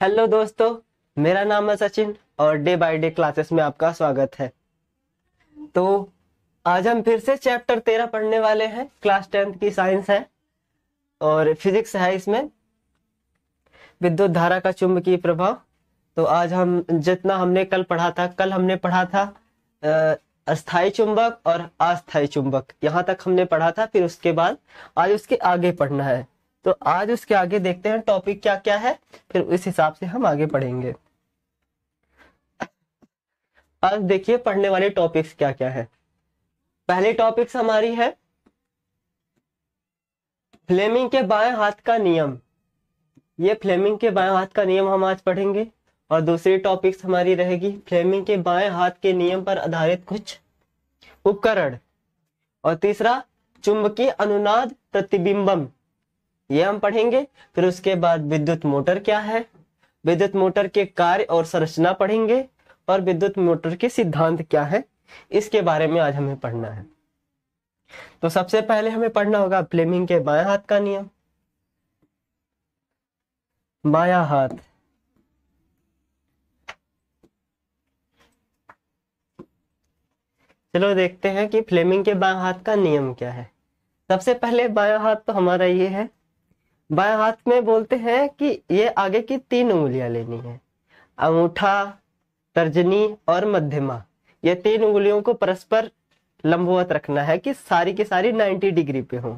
Hello दोस्तों, मेरा नाम है सचिन और डे बाय डे क्लासेस में आपका स्वागत है। तो आज हम फिर से चैप्टर 13 पढ़ने वाले हैं। क्लास 10th की साइंस है और फिजिक्स है इसमें, विद्युत धारा का चुंबकीय प्रभाव। तो आज हम जितना हमने कल पढ़ा था, कल हमने पढ़ा था अस्थायी चुंबक और अस्थायी चुंबक, यहाँ तक हमने पढ़ा था। फिर उसके बाद आज उसके आगे पढ़ना है। तो आज उसके आगे देखते हैं टॉपिक क्या क्या है, फिर उस हिसाब से हम आगे पढ़ेंगे। आज देखिए पढ़ने वाले टॉपिक्स क्या क्या है। पहले टॉपिक्स हमारी है फ्लेमिंग के बाएं हाथ का नियम। ये फ्लेमिंग के बाएं हाथ का नियम हम आज पढ़ेंगे। और दूसरी टॉपिक्स हमारी रहेगी फ्लेमिंग के बाएं हाथ के नियम पर आधारित कुछ उपकरण। और तीसरा चुंबकीय अनुनाद प्रतिबिंबम, ये हम पढ़ेंगे। फिर उसके बाद विद्युत मोटर क्या है, विद्युत मोटर के कार्य और संरचना पढ़ेंगे। और विद्युत मोटर के सिद्धांत क्या है, इसके बारे में आज हमें पढ़ना है। तो सबसे पहले हमें पढ़ना होगा फ्लेमिंग के बाएं हाथ का नियम। बायां हाथ, चलो देखते हैं कि फ्लेमिंग के बाएं हाथ का नियम क्या है। सबसे पहले बायां हाथ तो हमारा ये है। बाएं हाथ में बोलते हैं कि ये आगे की 3 उंगलियां लेनी है, अंगूठा, तर्जनी और मध्यमा। ये 3 उंगलियों को परस्पर लंबवत रखना है कि सारी की सारी 90 डिग्री पे हो।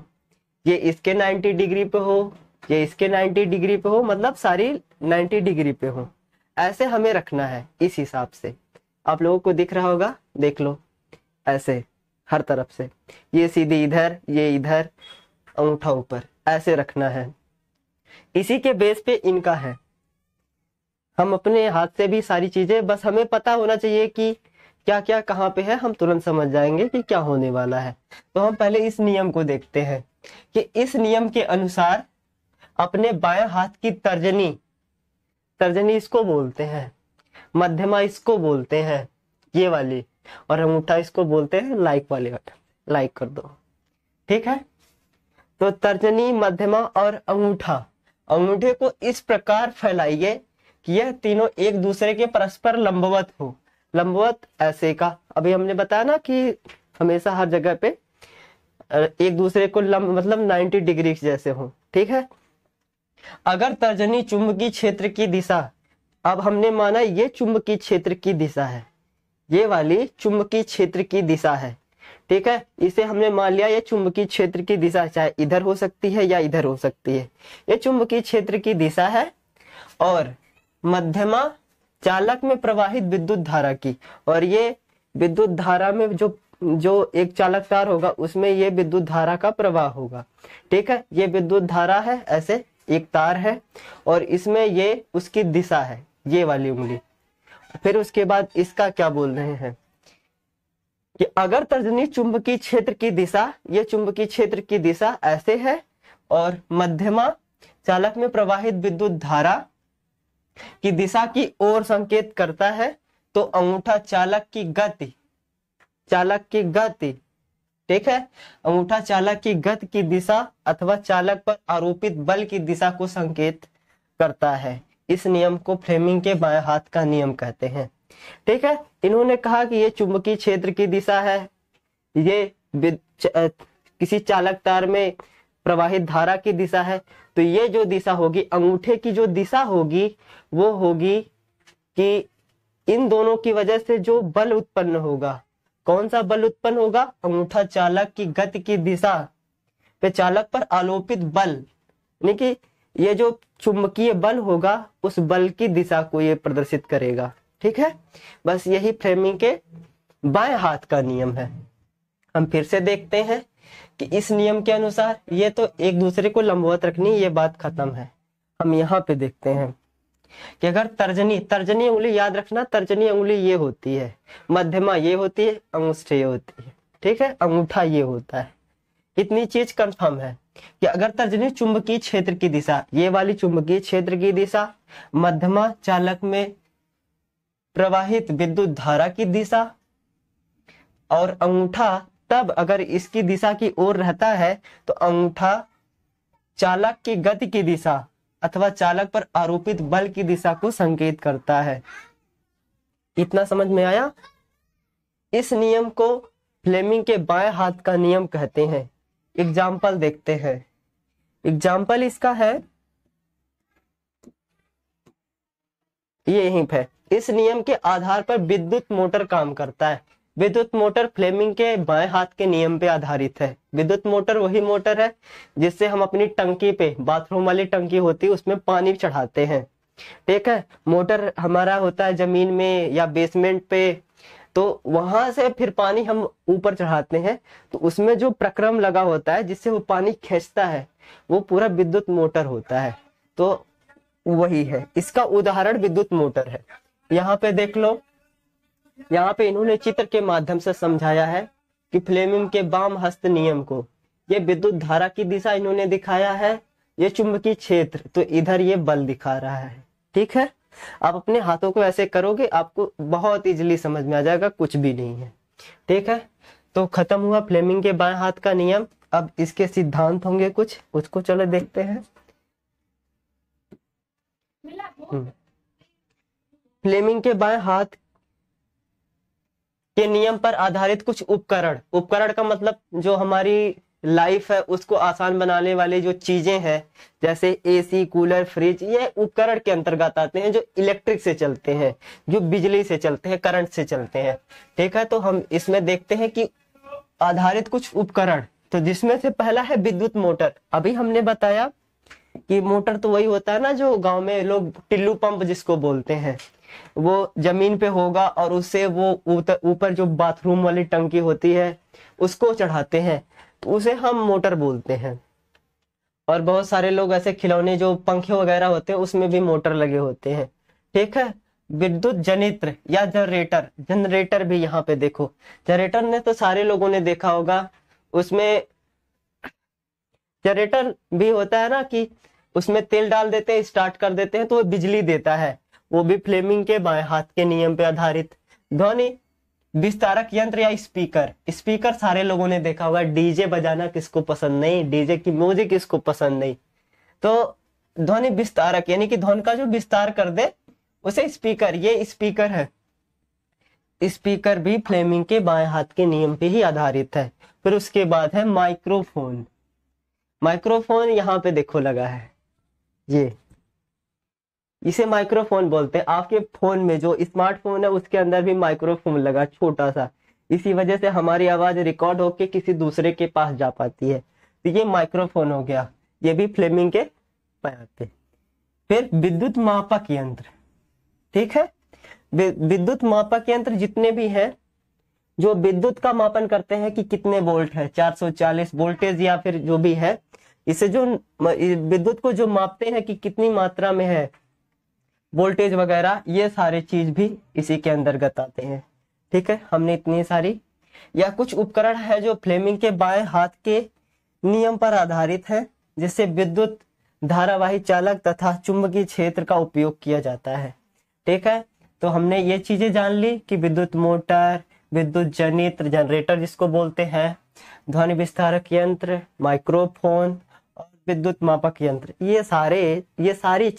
ये इसके 90 डिग्री पे हो, ये इसके 90 डिग्री पे हो, मतलब सारी 90 डिग्री पे हो। ऐसे हमें रखना है। इस हिसाब से आप लोगों को दिख रहा होगा, देख लो, ऐसे हर तरफ से। ये सीधी इधर, ये इधर, अंगूठा ऊपर, ऐसे रखना है। इसी के बेस पे इनका है। हम अपने हाथ से भी सारी चीजें, बस हमें पता होना चाहिए कि क्या क्या कहाँ पे है, हम तुरंत समझ जाएंगे कि क्या होने वाला है। तो हम पहले इस नियम को देखते हैं कि इस नियम के अनुसार अपने बाएं हाथ की तर्जनी, तर्जनी इसको बोलते हैं, मध्यमा इसको बोलते हैं, ये वाली, और अंगूठा इसको बोलते हैं लाइक वाले बटन, लाइक कर दो, ठीक है। तो तर्जनी, मध्यमा और अंगूठा, अंगूठे को इस प्रकार फैलाइए कि यह तीनों एक दूसरे के परस्पर लंबवत हो। लंबवत ऐसे का, अभी हमने बताया ना कि हमेशा हर जगह पे एक दूसरे को मतलब 90 डिग्री जैसे हो, ठीक है। अगर तर्जनी चुंबकीय क्षेत्र की दिशा, अब हमने माना ये चुंबकीय क्षेत्र की दिशा है, ये वाली चुंबकीय क्षेत्र की दिशा है, ठीक है। इसे हमने मान लिया ये चुंबकीय क्षेत्र की दिशा, चाहे इधर हो सकती है या इधर हो सकती है, ये चुंबकीय क्षेत्र की दिशा है। और मध्यमा चालक में प्रवाहित विद्युत धारा की, और ये विद्युत धारा में जो एक चालक तार होगा उसमें ये विद्युत धारा का प्रवाह होगा, ठीक है। ये विद्युत धारा है, ऐसे एक तार है और इसमें ये उसकी दिशा है, ये वाली उंगली। फिर उसके बाद इसका क्या बोल रहे हैं कि अगर तर्जनी चुंबकीय क्षेत्र की दिशा, ये चुंबकीय क्षेत्र की दिशा ऐसे है और मध्यमा चालक में प्रवाहित विद्युत धारा की दिशा की ओर संकेत करता है, तो अंगूठा चालक की गति, चालक की गति, ठीक है, अंगूठा चालक की गति की दिशा अथवा चालक पर आरोपित बल की दिशा को संकेत करता है। इस नियम को फ्लेमिंग के बाएं हाथ का नियम कहते हैं, ठीक है। इन्होंने कहा कि ये चुंबकीय क्षेत्र की दिशा है, ये किसी चालक तार में प्रवाहित धारा की दिशा है, तो ये जो दिशा होगी, अंगूठे की जो दिशा होगी, वो होगी कि इन दोनों की वजह से जो बल उत्पन्न होगा, कौन सा बल उत्पन्न होगा, अंगूठा चालक की गति की दिशा पे चालक पर आलोपित बल, यानी कि ये जो चुंबकीय बल होगा उस बल की दिशा को ये प्रदर्शित करेगा, ठीक है। बस यही फ्लेमिंग के बाएं हाथ का नियम है। हम फिर से देखते हैं कि इस नियम के अनुसार ये तो एक दूसरे को लंबवत रखनी, ये बात खत्म है। हम यहाँ पे देखते हैं कि अगर तर्जनी, तर्जनी उंगली याद रखना, तर्जनी उंगली ये होती है, मध्यमा ये होती है, अंगूठे ये होती है, ठीक है, अंगूठा ये होता है। इतनी चीज कंफर्म है कि अगर तर्जनी चुंबकीय क्षेत्र की दिशा, ये वाली चुंबकीय क्षेत्र की दिशा, मध्यमा चालक में प्रवाहित विद्युत धारा की दिशा और अंगूठा तब अगर इसकी दिशा की ओर रहता है, तो अंगूठा चालक की गति की दिशा अथवा चालक पर आरोपित बल की दिशा को संकेत करता है। इतना समझ में आया? इस नियम को फ्लेमिंग के बाएं हाथ का नियम कहते हैं। एग्जाम्पल देखते हैं। एग्जाम्पल इसका है, ये यहीं पे। इस नियम के आधार पर विद्युत मोटर काम करता है। विद्युत मोटर फ्लेमिंग के बाएं हाथ के नियम पे आधारित है। विद्युत मोटर वही मोटर है जिससे हम अपनी टंकी पे, बाथरूम वाली टंकी होती है, उसमें पानी चढ़ाते हैं। ठीक है, मोटर हमारा होता है जमीन में या बेसमेंट पे, तो वहां से फिर पानी हम ऊपर चढ़ाते हैं, तो उसमें जो प्रक्रम लगा होता है जिससे वो पानी खींचता है, वो पूरा विद्युत मोटर होता है। तो वही है, इसका उदाहरण विद्युत मोटर है। यहाँ पे देख लो, यहाँ पे इन्होंने चित्र के माध्यम से समझाया है कि फ्लेमिंग के वाम हस्त नियम को, ये विद्युत धारा की दिशा इन्होंने दिखाया है, ये चुंबकीय क्षेत्र, तो इधर ये बल दिखा रहा है। ठीक है, आप अपने हाथों को ऐसे करोगे, आपको बहुत इजीली समझ में आ जाएगा, कुछ भी नहीं है। ठीक है, तो खत्म हुआ फ्लेमिंग के बाएं हाथ का नियम। अब इसके सिद्धांत होंगे कुछ, उसको चलो देखते हैं। फ्लेमिंग के बाएं हाथ के नियम पर आधारित कुछ उपकरण, उपकरण का मतलब जो हमारी लाइफ है उसको आसान बनाने वाली जो चीजें हैं, जैसे एसी, कूलर, फ्रिज, ये उपकरण के अंतर्गत आते हैं, जो इलेक्ट्रिक से चलते हैं, जो बिजली से चलते हैं, करंट से चलते हैं। ठीक है, तो हम इसमें देखते हैं कि आधारित कुछ उपकरण, तो जिसमें से पहला है विद्युत मोटर। अभी हमने बताया कि मोटर तो वही होता है ना जो गांव में लोग टिल्लू पंप जिसको बोलते हैं, वो जमीन पे होगा और उससे वो ऊपर जो बाथरूम वाली टंकी होती है उसको चढ़ाते हैं, तो उसे हम मोटर बोलते हैं। और बहुत सारे लोग ऐसे खिलौने जो पंखे वगैरह होते हैं उसमें भी मोटर लगे होते हैं। ठीक है, विद्युत जनित्र या जनरेटर, जनरेटर भी यहाँ पे देखो, जनरेटर ने तो सारे लोगों ने देखा होगा। उसमें जनरेटर भी होता है ना कि उसमें तेल डाल देते हैं, स्टार्ट कर देते हैं तो वो बिजली देता है, वो भी फ्लेमिंग के बाएं हाथ के नियम पे आधारित। ध्वनि विस्तारक यंत्र या स्पीकर, स्पीकर सारे लोगों ने देखा होगा। डीजे बजाना किसको पसंद नहीं, डीजे की म्यूजिक किसको पसंद नहीं, तो ध्वनि विस्तारक यानी कि ध्वनि का जो विस्तार कर दे उसे स्पीकर, ये स्पीकर है। स्पीकर भी फ्लेमिंग के बाएं हाथ के नियम पे ही आधारित है। फिर उसके बाद है माइक्रोफोन। माइक्रोफोन यहाँ पे देखो लगा है, ये इसे माइक्रोफोन बोलते हैं। आपके फोन में जो स्मार्टफोन है उसके अंदर भी माइक्रोफोन लगा, छोटा सा, इसी वजह से हमारी आवाज रिकॉर्ड होके किसी दूसरे के पास जा पाती है, तो ये माइक्रोफोन हो गया, ये भी फ्लेमिंग के बाएं पे। फिर विद्युत मापक यंत्र। ठीक है, विद्युत मापक यंत्र जितने भी हैं जो विद्युत का मापन करते हैं कि कितने वोल्ट है, 440 वोल्टेज या फिर जो भी है, इसे जो विद्युत को जो मापते हैं कि कितनी मात्रा में है वोल्टेज वगैरह, ये सारे चीज भी इसी के अंतर्गत आते हैं। ठीक है, हमने इतनी सारी, या कुछ उपकरण है जो फ्लेमिंग के बाएं हाथ के नियम पर आधारित है, जिससे विद्युत धारावाही चालक तथा चुंबकीय क्षेत्र का उपयोग किया जाता है। ठीक है, तो हमने ये चीजें जान ली कि विद्युत मोटर, विद्युत जनित्र, जनरेटर जिसको बोलते हैं, ध्वनि विस्तारक यंत्र, माइक्रोफोन और विद्युत मापक यंत्र, ये सारी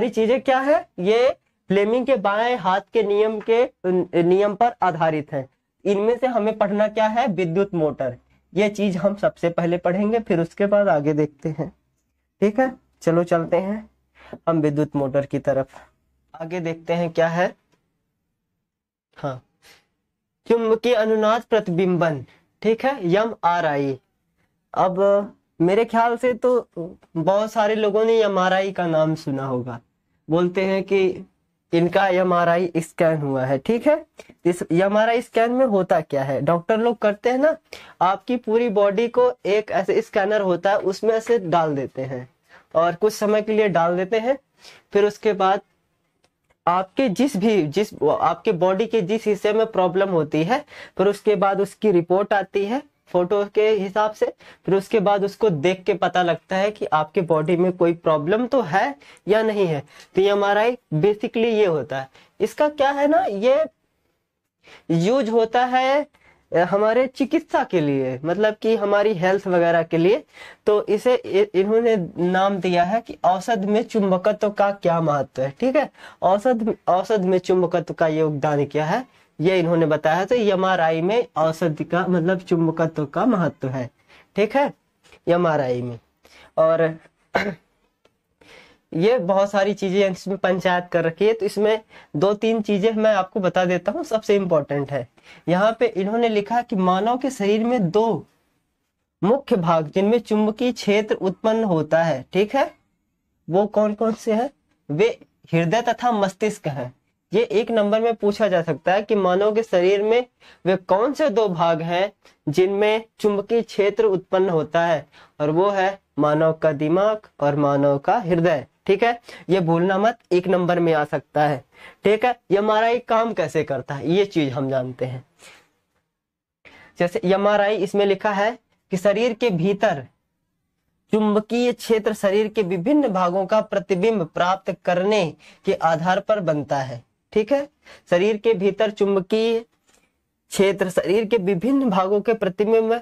चीजें क्या है, ये फ्लेमिंग के बाएं हाथ के नियम पर आधारित है। इनमें से हमें पढ़ना क्या है, विद्युत मोटर, ये चीज हम सबसे पहले पढ़ेंगे, फिर उसके बाद आगे देखते हैं। ठीक है, चलो चलते हैं हम विद्युत मोटर की तरफ, आगे देखते हैं क्या है। हाँ, चुंबकीय अनुनाद प्रतिबिंबन। ठीक है, MRI। अब मेरे ख्याल से तो बहुत सारे लोगों ने MRI का नाम सुना होगा, बोलते हैं कि इनका MRI स्कैन हुआ है। ठीक है, इस MRI स्कैन में होता क्या है, डॉक्टर लोग करते हैं ना, आपकी पूरी बॉडी को एक ऐसे स्कैनर होता है उसमें से डाल देते हैं और कुछ समय के लिए डाल देते हैं, फिर उसके बाद आपके आपके बॉडी के जिस हिस्से में प्रॉब्लम होती है, फिर उसके बाद उसकी रिपोर्ट आती है फोटो के हिसाब से, फिर उसके बाद उसको देख के पता लगता है कि आपके बॉडी में कोई प्रॉब्लम तो है या नहीं है। तो ये MRI बेसिकली ये होता है। इसका क्या है ना, ये यूज होता है हमारे चिकित्सा के लिए, मतलब कि हमारी हेल्थ वगैरह के लिए। तो इसे इन्होंने नाम दिया है कि औषध में चुंबकत्व का क्या महत्व है। ठीक है, औषध में चुंबकत्व का योगदान क्या है, ये इन्होंने बताया है। तो एमआरआई में औषधि का मतलब चुंबकत्व का महत्व है। ठीक है, एमआरआई में। और ये बहुत सारी चीजें इसमें पंचायत कर रखी है, तो इसमें 2-3 चीजें मैं आपको बता देता हूँ, सबसे इंपॉर्टेंट है। यहाँ पे इन्होंने लिखा कि मानव के शरीर में 2 मुख्य भाग जिनमें चुंबकीय क्षेत्र उत्पन्न होता है। ठीक है, वो कौन कौन से हैं? वे हृदय तथा मस्तिष्क हैं। ये 1 नंबर में पूछा जा सकता है कि मानव के शरीर में वे कौन से 2 भाग हैं जिनमें चुंबकीय क्षेत्र उत्पन्न होता है, और वो है मानव का दिमाग और मानव का हृदय। ठीक है, ये भूलना मत, 1 नंबर में आ सकता है। ठीक है, एमआरआई काम कैसे करता है ये चीज हम जानते हैं। जैसे एमआरआई इसमें लिखा है कि शरीर के भीतर चुंबकीय क्षेत्र शरीर के विभिन्न भागों का प्रतिबिंब प्राप्त करने के आधार पर बनता है। ठीक है, शरीर के भीतर चुंबकीय क्षेत्र शरीर के विभिन्न भागों के प्रतिबिंब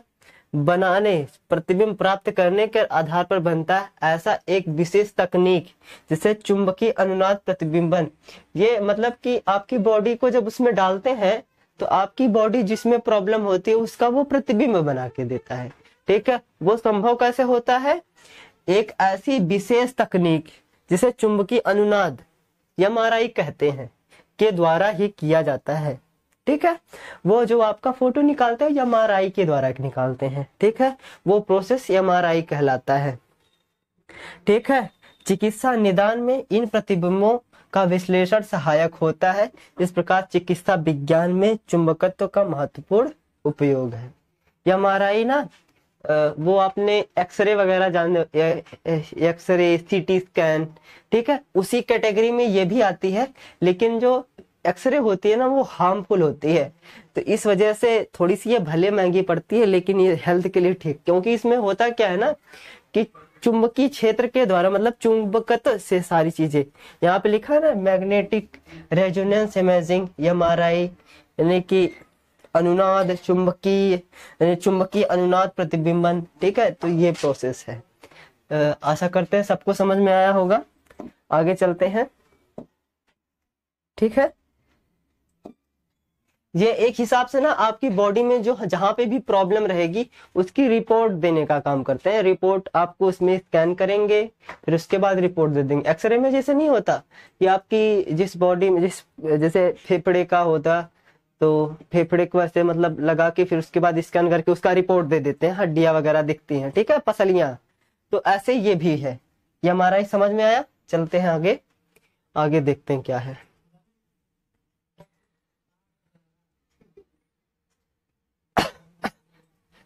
प्राप्त करने के आधार पर बनता है। ऐसा एक विशेष तकनीक जिसे चुंबकीय अनुनाद प्रतिबिंबन, ये मतलब कि आपकी बॉडी को जब उसमें डालते हैं तो आपकी बॉडी जिसमें प्रॉब्लम होती है उसका वो प्रतिबिंब बना के देता है। ठीक है, वो संभव कैसे होता है? एक ऐसी विशेष तकनीक जिसे चुंबकीय अनुनाद एमआरआई कहते हैं के द्वारा ही किया जाता है। ठीक है, वो जो आपका फोटो निकालते हैं एमआरआई के द्वारा निकालते हैं। ठीक है, वो प्रोसेस एमआरआई कहलाता है। ठीक है, चिकित्सा निदान में इन प्रतिबिंबों का विश्लेषण सहायक होता है। इस प्रकार चिकित्सा विज्ञान में चुंबकत्व का महत्वपूर्ण उपयोग है। एमआरआई ना वो आपने एक्सरे वगैरह जान, एक्सरे, सीटी स्कैन, ठीक है, उसी कैटेगरी में ये भी आती है। लेकिन जो एक्सरे होती है ना वो हार्मफुल होती है, तो इस वजह से थोड़ी सी ये भले महंगी पड़ती है, लेकिन ये हेल्थ के लिए ठीक, क्योंकि इसमें होता क्या है ना कि चुंबकीय क्षेत्र के द्वारा मतलब चुंबकत्व से सारी चीजें, यहाँ पे लिखा है ना मैग्नेटिक रेजोनेंस इमेजिंग एमआरआई, यानी कि अनुनाद चुंबकीय अनुनाद प्रतिबिंबन। ठीक है, तो ये प्रोसेस है। आशा करते हैं सबको समझ में आया होगा। आगे चलते हैं। ठीक है, ये एक हिसाब से ना आपकी बॉडी में जो जहां पे भी प्रॉब्लम रहेगी उसकी रिपोर्ट देने का काम करते हैं। रिपोर्ट आपको उसमें स्कैन करेंगे, फिर उसके बाद रिपोर्ट दे देंगे। एक्सरे में जैसे नहीं होता कि आपकी जिस बॉडी में जैसे फेफड़े का होता तो फेफड़े को ऐसे मतलब लगा के फिर उसके बाद स्कैन करके उसका रिपोर्ट दे देते हैं, हड्डियां वगैरह दिखती हैं। ठीक है, पसलियां, तो ऐसे ये भी है। ये हमारा समझ में आया। चलते हैं आगे, आगे देखते हैं क्या है।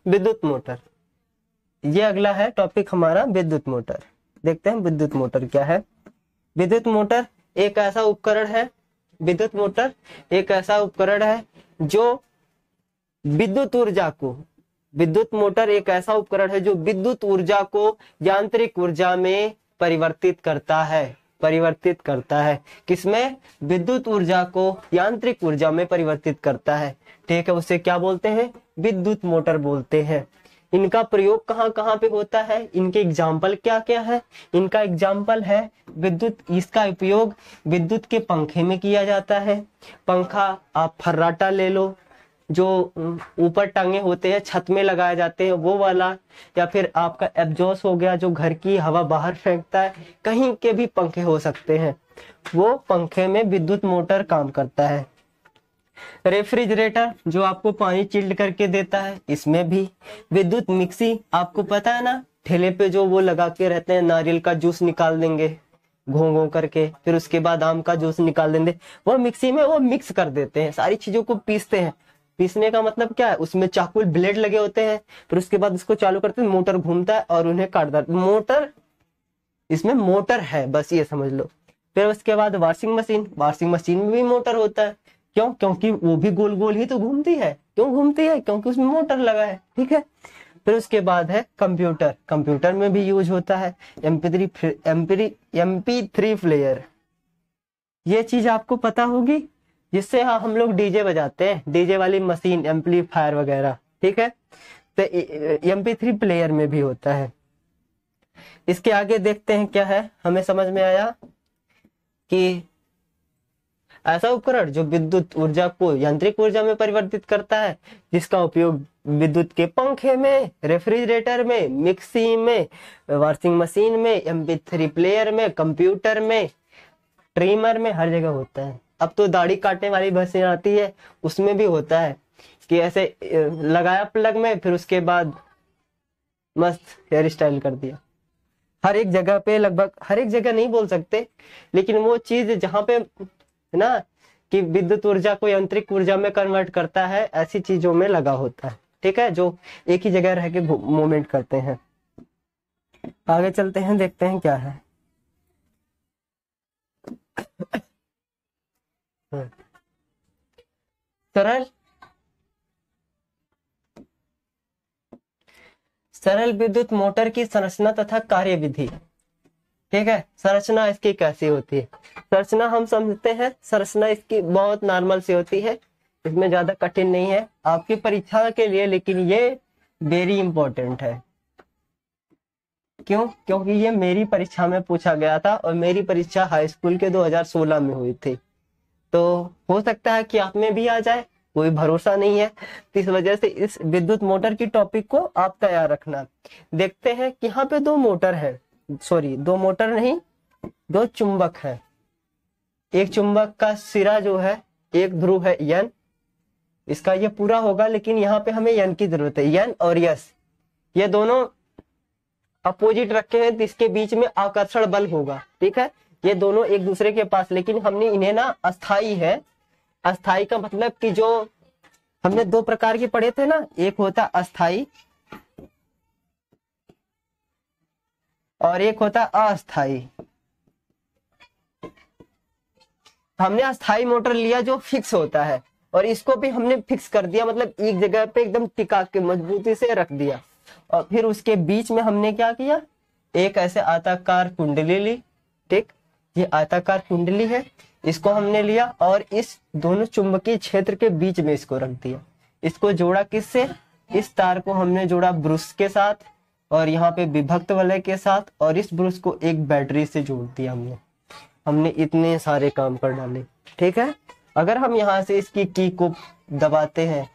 विद्युत मोटर, ये अगला है टॉपिक हमारा, विद्युत मोटर। देखते हैं विद्युत मोटर क्या है। विद्युत मोटर एक ऐसा उपकरण है, विद्युत मोटर एक ऐसा उपकरण है जो विद्युत ऊर्जा को, विद्युत मोटर एक ऐसा उपकरण है जो विद्युत ऊर्जा को यांत्रिक ऊर्जा में परिवर्तित करता है। परिवर्तित करता है किसमें? विद्युत ऊर्जा को यांत्रिक ऊर्जा में परिवर्तित करता है। ठीक है, उसे क्या बोलते हैं? विद्युत मोटर बोलते हैं। इनका प्रयोग कहाँ कहाँ पे होता है? इनके एग्जाम्पल क्या क्या है? इनका एग्जाम्पल है विद्युत, इसका उपयोग विद्युत के पंखे में किया जाता है। पंखा आप फर्राटा ले लो, जो ऊपर टांगे होते हैं छत में लगाए जाते हैं वो वाला, या फिर आपका एग्जॉस्ट हो गया जो घर की हवा बाहर फेंकता है, कहीं के भी पंखे हो सकते हैं, वो पंखे में विद्युत मोटर काम करता है। रेफ्रिजरेटर जो आपको पानी चिल्ड करके देता है, इसमें भी। विद्युत मिक्सी, आपको पता है ना ठेले पे जो वो लगा के रहते हैं, नारियल का जूस निकाल देंगे घो घो करके, फिर उसके बाद आम का जूस निकाल देंगे, वो मिक्सी में वो मिक्स कर देते हैं, सारी चीजों को पीसते हैं। पीसने का मतलब क्या है? उसमें चाकू ब्लेड लगे होते हैं, फिर उसके बाद उसको चालू करते हैं, मोटर घूमता है और उन्हें काटता है। मोटर, इसमें मोटर है, बस ये समझ लो। फिर उसके बाद वॉशिंग मशीन, वॉशिंग मशीन में भी मोटर होता है। क्यों? क्योंकि वो भी गोल गोल ही तो घूमती है। क्यों घूमती है? क्योंकि उसमें मोटर लगा है। ठीक है, फिर उसके बाद है कंप्यूटर, कंप्यूटर में भी यूज होता है MP3 प्लेयर। ये चीज आपको पता होगी, जिससे हम लोग डीजे बजाते हैं, डीजे वाली मशीन, एम्पलीफायर वगैरह, ठीक है। तो MP3 प्लेयर में भी होता है। इसके आगे देखते हैं क्या है। हमें समझ में आया कि ऐसा उपकरण जो विद्युत ऊर्जा को यांत्रिक ऊर्जा में परिवर्तित करता है, जिसका उपयोग विद्युत के पंखे में, रेफ्रिजरेटर में, मिक्सी में, वॉशिंग मशीन में, MP3 प्लेयर में, कंप्यूटर में, ट्रिमर में, हर जगह होता है। अब तो दाढ़ी काटने वाली मशीन आती है, उसमें भी होता है कि ऐसे लगाया प्लग में, फिर उसके बाद मस्त हेयर स्टाइल कर दिया। हर एक जगह पे, लगभग हर एक जगह नहीं बोल सकते, लेकिन वो चीज जहाँ पे ना कि विद्युत ऊर्जा को यांत्रिक ऊर्जा में कन्वर्ट करता है, ऐसी चीजों में लगा होता है, ठीक है, जो एक ही जगह रह के मूवमेंट करते हैं। आगे चलते हैं, देखते हैं क्या है। सरल विद्युत मोटर की संरचना तथा कार्यविधि, ठीक है। संरचना इसकी कैसी होती है? संरचना हम समझते हैं, संरचना इसकी बहुत नॉर्मल सी होती है, इसमें ज्यादा कठिन नहीं है आपकी परीक्षा के लिए, लेकिन ये वेरी इंपॉर्टेंट है। क्यों? क्योंकि ये मेरी परीक्षा में पूछा गया था, और मेरी परीक्षा हाई स्कूल के 2016 में हुई थी। तो हो सकता है कि आप में भी आ जाए, कोई भरोसा नहीं है। तो इस वजह से इस विद्युत मोटर की टॉपिक को आप तैयार रखना। देखते हैं कि यहाँ पे दो मोटर है, सॉरी दो मोटर नहीं, दो चुंबक है। एक चुंबक का सिरा जो है, एक ध्रुव है N, इसका ये पूरा होगा, लेकिन यहाँ पे हमें N की जरूरत है। N और S ये दोनों अपोजिट रखे हैं, तो इसके बीच में आकर्षण बल होगा, ठीक है। ये दोनों एक दूसरे के पास, लेकिन हमने इन्हें ना अस्थाई है। अस्थाई का मतलब कि जो हमने दो प्रकार के पढ़े थे ना, एक होता अस्थाई और एक होता अस्थाई। हमने अस्थाई मोटर लिया जो फिक्स होता है, और इसको भी हमने फिक्स कर दिया, मतलब एक जगह पे एकदम टिका के मजबूती से रख दिया। और फिर उसके बीच में हमने क्या किया, एक ऐसे आयताकार कुंडली ली, ठीक, ये आयताकार कुंडली है, इसको हमने लिया और इस दोनों चुंबकीय क्षेत्र के बीच में इसको रख दिया। इसको जोड़ा किससे? इस तार को हमने जोड़ा ब्रश के साथ, और यहाँ पे विभक्त वलय के साथ, और इस ब्रश को एक बैटरी से जोड़ दिया हमने इतने सारे काम कर डाले, ठीक है। अगर हम यहाँ से इसकी की को दबाते हैं,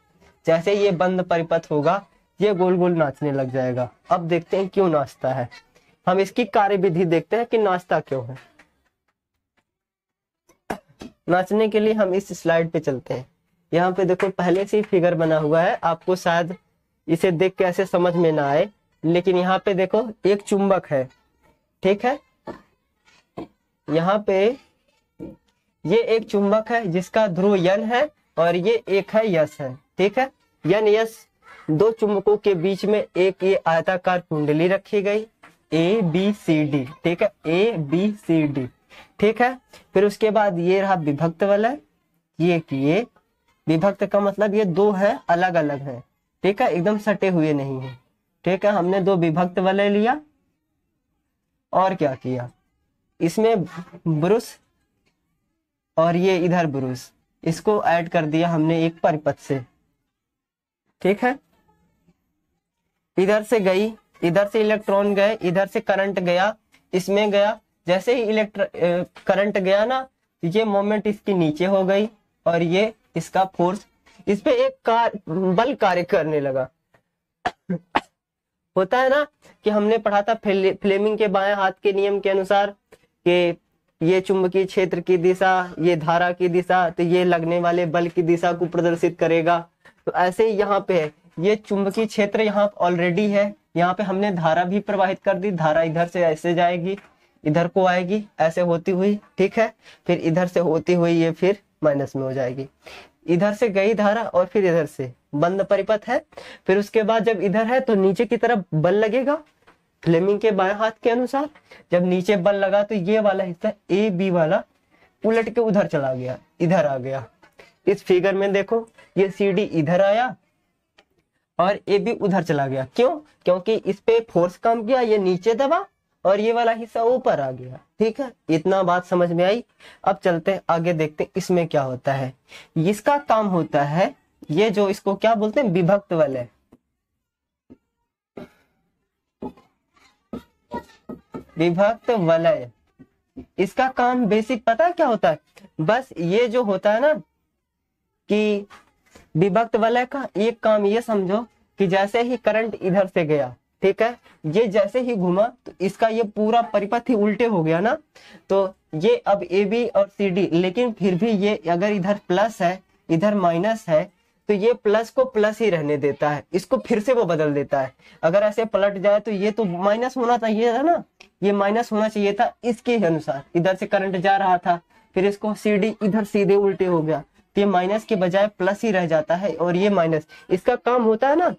जैसे ये बंद परिपथ होगा, ये गोल गोल नाचने लग जाएगा। अब देखते हैं क्यों नाचता है। हम इसकी कार्यविधि देखते हैं कि नाचता क्यों है। नाचने के लिए हम इस स्लाइड पे चलते हैं। यहाँ पे देखो पहले से ही फिगर बना हुआ है, आपको शायद इसे देख के ऐसे समझ में ना आए, लेकिन यहाँ पे देखो एक चुंबक है, ठीक है। यहाँ पे ये एक चुंबक है जिसका ध्रुव N है, और ये एक है S है, ठीक है। N S दो चुंबकों के बीच में एक ये आयताकार कुंडली रखी गई, ABCD, ठीक है, ABCD, ठीक है। फिर उसके बाद ये रहा विभक्त वलय, ये विभक्त का मतलब ये दो है, अलग अलग है, ठीक है, एकदम सटे हुए नहीं है, ठीक है। हमने दो विभक्त वलय लिया और क्या किया, इसमें ब्रश और ये इधर ब्रश, इसको ऐड कर दिया हमने एक परिपथ से, ठीक है। इधर से गई, इधर से इलेक्ट्रॉन गए, इधर से करंट गया, इसमें गया। जैसे ही करंट गया ना, ये मोमेंट इसकी नीचे हो गई, और ये इसका फोर्स, इस पे एक बल कार्य करने लगा। होता है ना कि हमने पढ़ा था फ्लेमिंग के बाएं हाथ के नियम के अनुसार कि ये चुंबकीय क्षेत्र की दिशा, ये धारा की दिशा, तो ये लगने वाले बल की दिशा को प्रदर्शित करेगा। तो ऐसे ही यहाँ पे है, ये चुंबकीय क्षेत्र यहाँ ऑलरेडी है, यहाँ पे हमने धारा भी प्रवाहित कर दी। धारा इधर से ऐसे जाएगी, इधर को आएगी ऐसे होती हुई, ठीक है। फिर इधर से होती हुई ये फिर माइनस में हो जाएगी। इधर से गई धारा और फिर इधर से, बंद परिपथ है। फिर उसके बाद जब इधर है तो नीचे की तरफ बल लगेगा फ्लेमिंग के बाएं हाथ के अनुसार। जब नीचे बल लगा तो ये वाला हिस्सा ए बी वाला उलट के उधर चला गया, इधर आ गया। इस फिगर में देखो ये सी डी इधर आया और ए बी उधर चला गया। क्यों? क्योंकि इस पे फोर्स काम किया, ये नीचे दबा और ये वाला हिस्सा ऊपर आ गया, ठीक है, इतना बात समझ में आई। अब चलते हैं आगे, देखते हैं इसमें क्या होता है। इसका काम होता है, ये जो इसको क्या बोलते हैं, विभक्त वलय। विभक्त वलय, इसका काम बेसिक पता है क्या होता है? बस ये जो होता है ना कि विभक्त वलय का एक काम ये समझो कि जैसे ही करंट इधर से गया, ठीक है, ये जैसे ही घुमा तो इसका ये पूरा परिपथ ही उल्टे हो गया ना, तो ये अब ए बी और सी डी, लेकिन फिर भी ये अगर इधर प्लस है इधर माइनस है तो ये प्लस को प्लस ही रहने देता है, इसको फिर से वो बदल देता है। अगर ऐसे पलट जाए तो ये तो माइनस होना चाहिए था ना, ये माइनस होना चाहिए था, इसके अनुसार इधर से करंट जा रहा था, फिर इसको सी डी इधर सीधे उल्टे हो गया, तो ये माइनस के बजाय प्लस ही रह जाता है, और ये माइनस। इसका काम होता है ना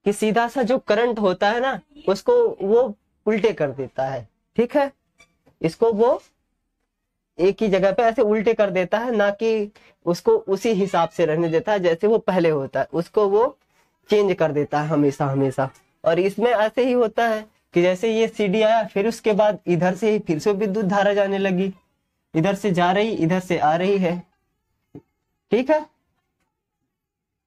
कि सीधा सा जो करंट होता है ना उसको वो उल्टे कर देता है, ठीक है, इसको वो एक ही जगह पे ऐसे उल्टे कर देता है, ना कि उसको उसी हिसाब से रहने देता है जैसे वो पहले होता है, उसको वो चेंज कर देता है हमेशा हमेशा। और इसमें ऐसे ही होता है कि जैसे ये सीडी आया, फिर उसके बाद इधर से ही फिर से विद्युत धारा जाने लगी, इधर से जा रही इधर से आ रही है, ठीक है,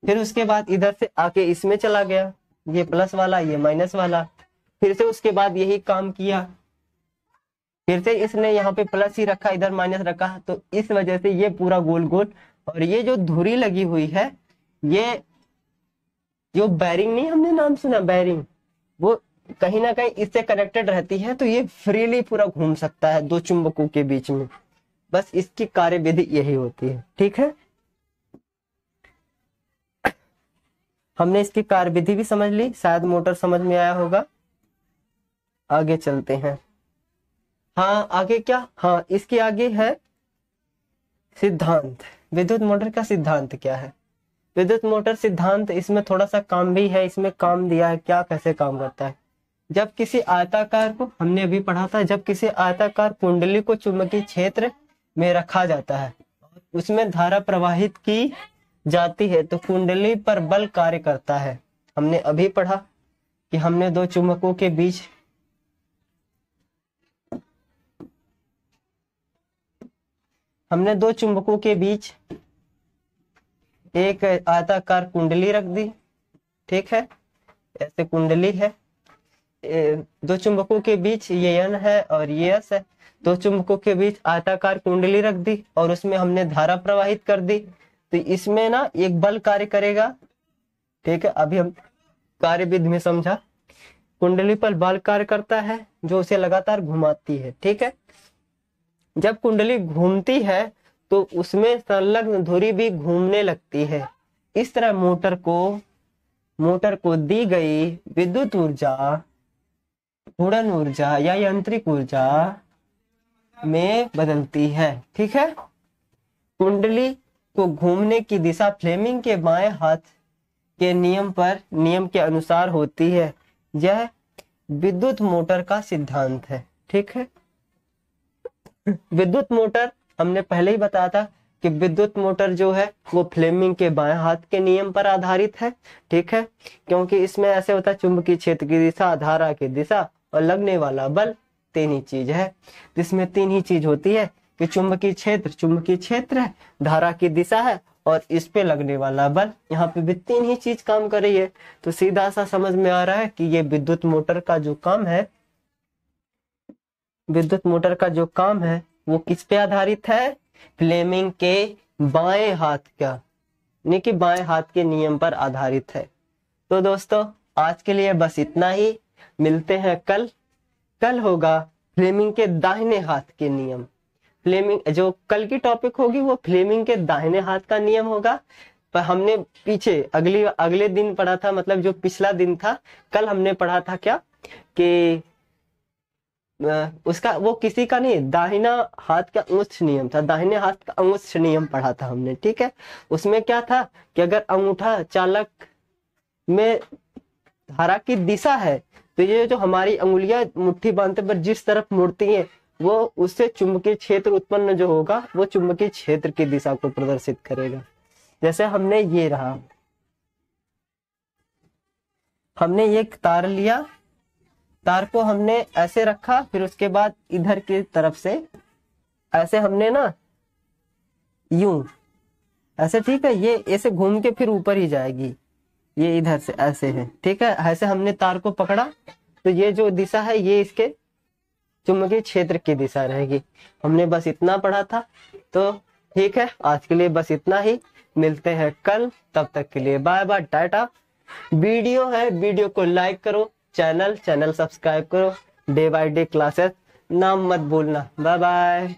फिर उसके बाद इधर से आके इसमें चला गया, ये प्लस वाला ये माइनस वाला, फिर से उसके बाद यही काम किया, फिर से इसने यहाँ पे प्लस ही रखा इधर माइनस रखा, तो इस वजह से ये पूरा गोल गोल। और ये जो धुरी लगी हुई है, ये जो बैरिंग, नहीं हमने नाम सुना बैरिंग, वो कहीं ना कहीं इससे कनेक्टेड रहती है, तो ये फ्रीली पूरा घूम सकता है दो चुंबकों के बीच में। बस इसकी कार्यविधि यही होती है, ठीक है, हमने इसकी कार्यविधि भी समझ ली, शायद मोटर समझ में आया होगा। आगे चलते हैं। हाँ आगे क्या, हाँ इसके आगे है सिद्धांत। विद्युत मोटर का सिद्धांत क्या है? विद्युत मोटर सिद्धांत, इसमें थोड़ा सा काम भी है, इसमें काम दिया है क्या, कैसे काम करता है। जब किसी आयताकार को, हमने अभी पढ़ा था, जब किसी आयताकार कुंडली को चुंबकीय क्षेत्र में रखा जाता है, उसमें धारा प्रवाहित की जाती है, तो कुंडली पर बल कार्य करता है। हमने अभी पढ़ा कि हमने दो चुंबकों के बीच एक आयताकार कुंडली रख दी, ठीक है, ऐसे कुंडली है, दो चुंबकों के बीच ये एन है और ये एस है, दो चुंबकों के बीच आयताकार कुंडली रख दी और उसमें हमने धारा प्रवाहित कर दी, तो इसमें ना एक बल कार्य करेगा, ठीक है, अभी हम कार्यविधि में समझा। कुंडली पर बल कार्य करता है जो उसे लगातार घुमाती है, ठीक है, जब कुंडली घूमती है तो उसमें संलग्न धुरी भी घूमने लगती है। इस तरह मोटर को दी गई विद्युत ऊर्जा घूर्णन ऊर्जा या यांत्रिक ऊर्जा में बदलती है, ठीक है। कुंडली को घूमने की दिशा फ्लेमिंग के बाएं हाथ के नियम के अनुसार होती है। यह विद्युत मोटर का सिद्धांत है, ठीक है। विद्युत मोटर हमने पहले ही बताया था कि विद्युत मोटर जो है वो फ्लेमिंग के बाएं हाथ के नियम पर आधारित है, ठीक है, क्योंकि इसमें ऐसे होता है चुंबकीय क्षेत्र की दिशा, धारा की दिशा और लगने वाला बल, तीन ही चीज है। जिसमें तीन ही चीज होती है कि चुंबकीय क्षेत्र है, धारा की दिशा है और इस पे लगने वाला बल। यहाँ पे भी तीन ही चीज काम कर रही है, तो सीधा सा समझ में आ रहा है कि ये विद्युत मोटर का जो काम है वो किस पे आधारित है? फ्लेमिंग के बाएं हाथ का, यानी कि बाएं हाथ के नियम पर आधारित है। तो दोस्तों आज के लिए बस इतना ही, मिलते हैं कल होगा फ्लेमिंग के दाहिने हाथ के नियम। फ्लेमिंग जो कल की टॉपिक होगी वो फ्लेमिंग के दाहिने हाथ का नियम होगा। पर हमने पीछे अगले दिन पढ़ा था, मतलब जो पिछला दिन था, कल हमने पढ़ा था क्या कि उसका वो किसी का नहीं, दाहिना हाथ का अंगुष्ठ नियम था, दाहिने हाथ का अंगुष्ठ नियम पढ़ा था हमने, ठीक है। उसमें क्या था कि अगर अंगूठा चालक में धारा की दिशा है तो ये जो हमारी अंगुलियां मुट्ठी बांधते पर जिस तरफ मुड़ती हैं वो उससे चुंबकीय क्षेत्र उत्पन्न जो होगा वो चुंबकीय क्षेत्र की दिशा को प्रदर्शित करेगा। जैसे हमने ये तार लिया, तार को हमने ऐसे रखा, फिर उसके बाद इधर की तरफ से ऐसे हमने ना यूं ऐसे, ठीक है, ये ऐसे घूम के फिर ऊपर ही जाएगी, ये इधर से ऐसे है, ठीक है। ऐसे हमने तार को पकड़ा तो ये जो दिशा है ये इसके चुंबकीय क्षेत्र की दिशा रहेगी। हमने बस इतना पढ़ा था, तो ठीक है, आज के लिए बस इतना ही। मिलते हैं कल, तब तक के लिए बाय बाय, टाटा। वीडियो है, वीडियो को लाइक करो, चैनल सब्सक्राइब करो। डे बाय डे क्लासेस नाम मत भूलना। Bye bye.